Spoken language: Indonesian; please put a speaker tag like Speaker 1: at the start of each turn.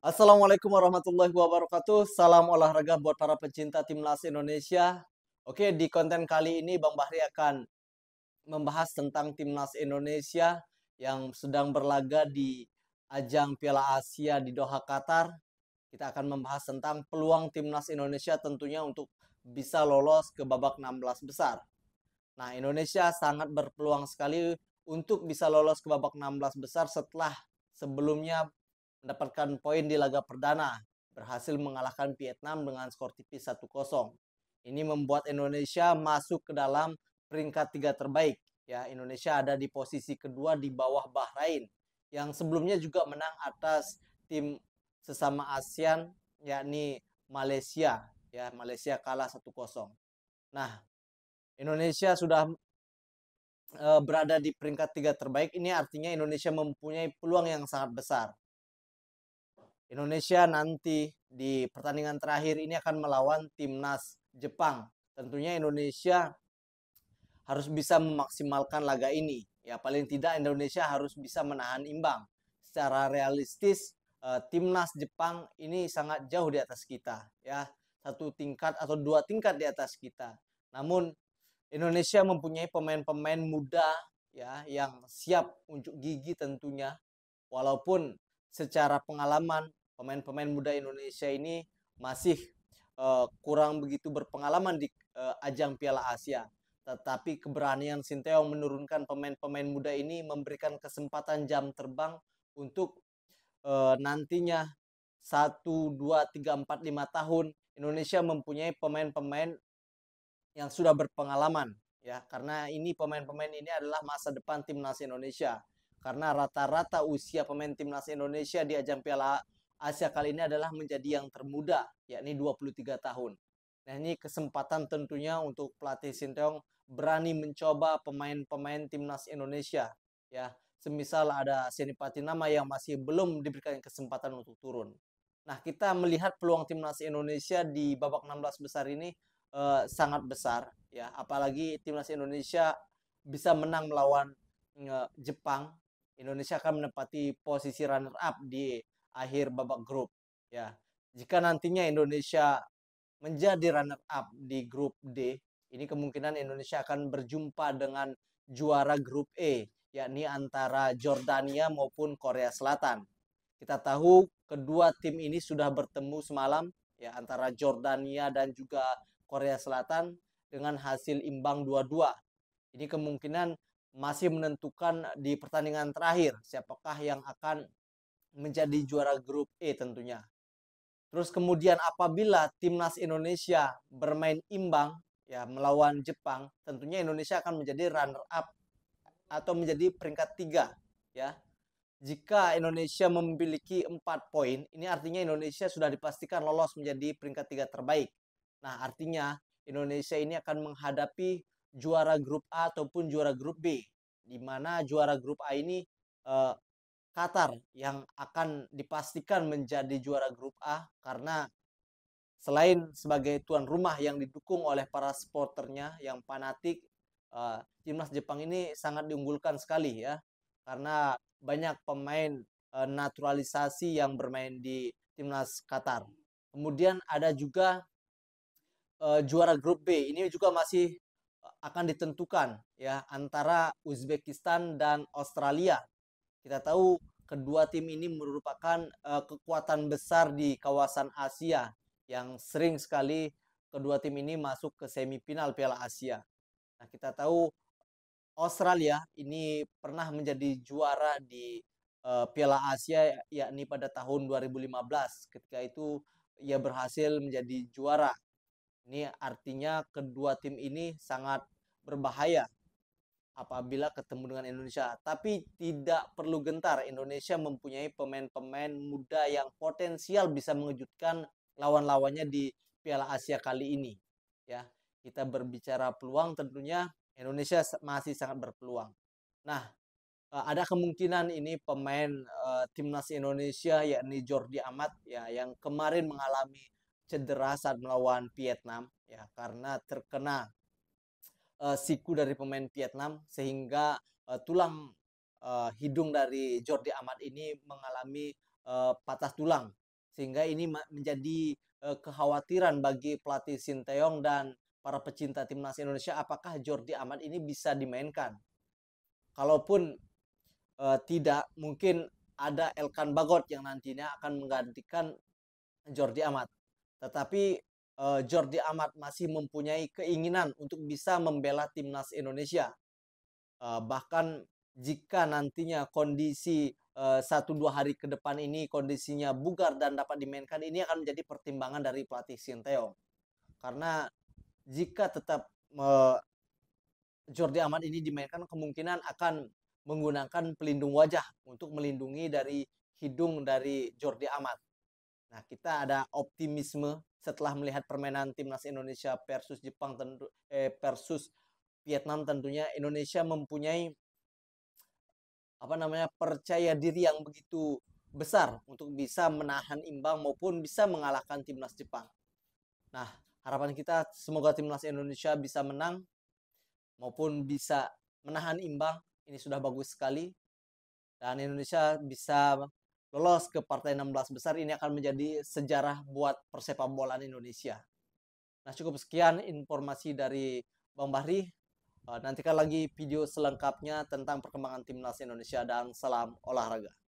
Speaker 1: Assalamualaikum warahmatullahi wabarakatuh. Salam olahraga buat para pecinta timnas Indonesia. Oke, di konten kali ini Bang Bahri akan membahas tentang timnas Indonesia yang sedang berlaga di ajang Piala Asia di Doha, Qatar. Kita akan membahas tentang peluang timnas Indonesia tentunya untuk bisa lolos ke babak 16 besar. Nah, Indonesia sangat berpeluang sekali untuk bisa lolos ke babak 16 besar setelah sebelumnya mendapatkan poin di laga perdana, berhasil mengalahkan Vietnam dengan skor tipis 1-0. Ini membuat Indonesia masuk ke dalam peringkat 3 terbaik. Ya, Indonesia ada di posisi kedua di bawah Bahrain yang sebelumnya juga menang atas tim sesama ASEAN yakni Malaysia. Ya, Malaysia kalah 1-0. Nah, Indonesia sudah berada di peringkat 3 terbaik. Ini artinya Indonesia mempunyai peluang yang sangat besar. Indonesia nanti di pertandingan terakhir ini akan melawan timnas Jepang. Tentunya Indonesia harus bisa memaksimalkan laga ini. Ya, paling tidak Indonesia harus bisa menahan imbang. Secara realistis, timnas Jepang ini sangat jauh di atas kita, ya. Satu tingkat atau dua tingkat di atas kita. Namun Indonesia mempunyai pemain-pemain muda ya yang siap unjuk gigi tentunya. Walaupun secara pengalaman pemain-pemain muda Indonesia ini masih kurang begitu berpengalaman di ajang Piala Asia. Tetapi keberanian Sinteyong menurunkan pemain-pemain muda ini memberikan kesempatan jam terbang untuk nantinya 1, 2, 3, 4, 5 tahun Indonesia mempunyai pemain-pemain yang sudah berpengalaman ya, karena ini pemain-pemain ini adalah masa depan timnas Indonesia. Karena rata-rata usia pemain timnas Indonesia di ajang Piala Asia kali ini adalah menjadi yang termuda, yakni 23 tahun. Nah, ini kesempatan tentunya untuk pelatih Sinteyong berani mencoba pemain-pemain timnas Indonesia ya. Semisal ada Seni Patinama yang masih belum diberikan kesempatan untuk turun. Nah, kita melihat peluang timnas Indonesia di babak 16 besar ini sangat besar ya, apalagi timnas Indonesia bisa menang melawan Jepang. Indonesia akan menempati posisi runner up di akhir babak grup ya. Jika nantinya Indonesia menjadi runner up di grup D, ini kemungkinan Indonesia akan berjumpa dengan juara grup E, yakni antara Jordania maupun Korea Selatan. Kita tahu kedua tim ini sudah bertemu semalam ya, antara Jordania dan juga Korea Selatan dengan hasil imbang 2-2. Ini kemungkinan masih menentukan di pertandingan terakhir siapakah yang akan menjadi juara grup E tentunya. Terus kemudian apabila timnas Indonesia bermain imbang ya melawan Jepang, tentunya Indonesia akan menjadi runner up atau menjadi peringkat 3 ya. Jika Indonesia memiliki 4 poin, ini artinya Indonesia sudah dipastikan lolos menjadi peringkat 3 terbaik. Nah, artinya Indonesia ini akan menghadapi juara grup A ataupun juara grup B, di mana juara grup A ini eh, Qatar yang akan dipastikan menjadi juara grup A karena selain sebagai tuan rumah yang didukung oleh para supporternya yang fanatik, timnas Jepang ini sangat diunggulkan sekali ya, karena banyak pemain naturalisasi yang bermain di timnas Qatar. Kemudian ada juga juara grup B, ini juga masih akan ditentukan ya antara Uzbekistan dan Australia. Kita tahu kedua tim ini merupakan kekuatan besar di kawasan Asia yang sering sekali kedua tim ini masuk ke semifinal Piala Asia. Nah, kita tahu Australia ini pernah menjadi juara di Piala Asia yakni pada tahun 2015. Ketika itu ia berhasil menjadi juara. Ini artinya kedua tim ini sangat berbahaya apabila ketemu dengan Indonesia. Tapi tidak perlu gentar, Indonesia mempunyai pemain-pemain muda yang potensial bisa mengejutkan lawan-lawannya di Piala Asia kali ini. Ya, kita berbicara peluang tentunya Indonesia masih sangat berpeluang. Nah, ada kemungkinan ini pemain timnas Indonesia yakni Jordi Amat ya yang kemarin mengalami cedera saat melawan Vietnam ya karena terkena siku dari pemain Vietnam sehingga tulang hidung dari Jordi Amat ini mengalami patah tulang. Sehingga ini menjadi kekhawatiran bagi pelatih Sinteyong dan para pecinta timnas Indonesia, apakah Jordi Amat ini bisa dimainkan. Kalaupun tidak, mungkin ada Elkan Bagot yang nantinya akan menggantikan Jordi Amat. Tetapi Jordi Amat masih mempunyai keinginan untuk bisa membela timnas Indonesia. Bahkan jika nantinya kondisi 1-2 hari ke depan ini kondisinya bugar dan dapat dimainkan, ini akan menjadi pertimbangan dari pelatih Sinteyong. Karena jika tetap Jordi Amat ini dimainkan, kemungkinan akan menggunakan pelindung wajah untuk melindungi dari hidung dari Jordi Amat. Nah, kita ada optimisme setelah melihat permainan timnas Indonesia versus Jepang versus Vietnam. Tentunya Indonesia mempunyai percaya diri yang begitu besar untuk bisa menahan imbang maupun bisa mengalahkan timnas Jepang. Nah, harapan kita semoga timnas Indonesia bisa menang maupun bisa menahan imbang. Ini sudah bagus sekali. Dan Indonesia bisa lolos ke partai 16 besar. Ini akan menjadi sejarah buat persepak bolaan Indonesia. Nah, cukup sekian informasi dari Bang Bahri. Nantikan lagi video selengkapnya tentang perkembangan timnas Indonesia, dan salam olahraga.